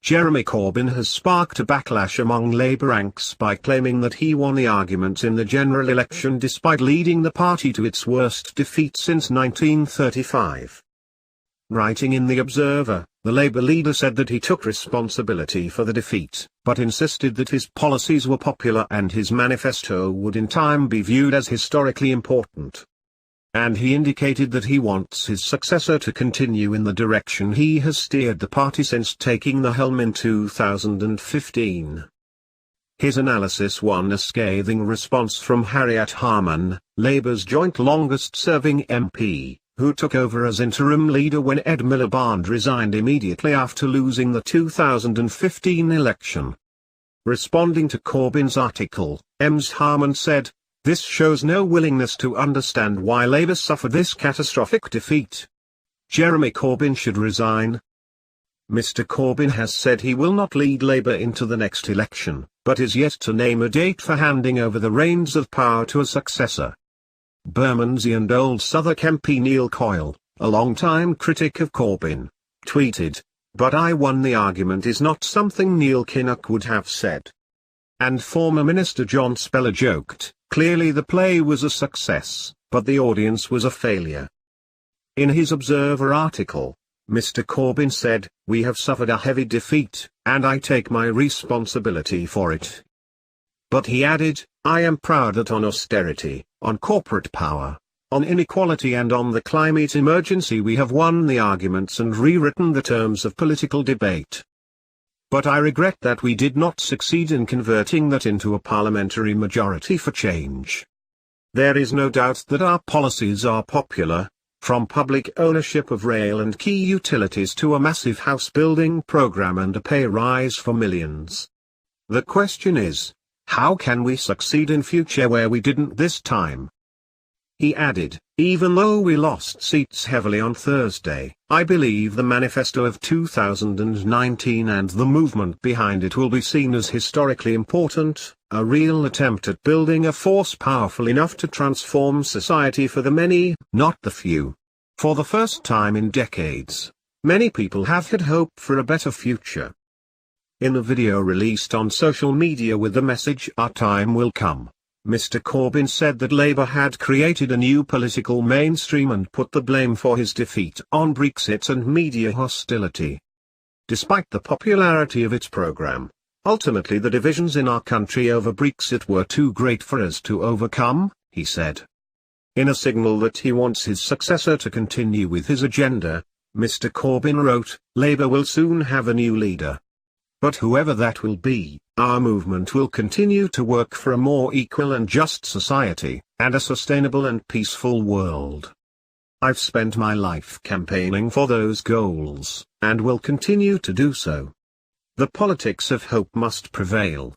Jeremy Corbyn has sparked a backlash among Labour ranks by claiming that he won the argument in the general election despite leading the party to its worst defeat since 1935. Writing in The Observer, the Labour leader said that he took responsibility for the defeat, but insisted that his policies were popular and his manifesto would in time be viewed as historically important. And he indicated that he wants his successor to continue in the direction he has steered the party since taking the helm in 2015. His analysis won a scathing response from Harriet Harman, Labour's joint longest-serving MP, who took over as interim leader when Ed Miliband resigned immediately after losing the 2015 election. Responding to Corbyn's article, Ms. Harman said, "This shows no willingness to understand why Labour suffered this catastrophic defeat. Jeremy Corbyn should resign." Mr. Corbyn has said he will not lead Labour into the next election, but is yet to name a date for handing over the reins of power to a successor. Bermondsey and Old Southwark MP Neil Coyle, a long-time critic of Corbyn, tweeted, "But I won the argument" is not something Neil Kinnock would have said. And former Minister John Speller joked, "Clearly the play was a success, but the audience was a failure." In his Observer article, Mr. Corbyn said, "We have suffered a heavy defeat, and I take my responsibility for it." But he added, "I am proud that on austerity, on corporate power, on inequality and on the climate emergency we have won the arguments and rewritten the terms of political debate. But I regret that we did not succeed in converting that into a parliamentary majority for change. There is no doubt that our policies are popular, from public ownership of rail and key utilities to a massive house building program and a pay rise for millions. The question is, how can we succeed in future where we didn't this time?" He added, "Even though we lost seats heavily on Thursday, I believe the manifesto of 2019 and the movement behind it will be seen as historically important, a real attempt at building a force powerful enough to transform society for the many, not the few. For the first time in decades, many people have had hope for a better future." In the video released on social media with the message "Our time will come," Mr. Corbyn said that Labour had created a new political mainstream and put the blame for his defeat on Brexit and media hostility. Despite the popularity of its programme, ultimately the divisions in our country over Brexit were too great for us to overcome, he said. In a signal that he wants his successor to continue with his agenda, Mr. Corbyn wrote, "Labour will soon have a new leader. But whoever that will be, our movement will continue to work for a more equal and just society, and a sustainable and peaceful world. I've spent my life campaigning for those goals, and will continue to do so. The politics of hope must prevail.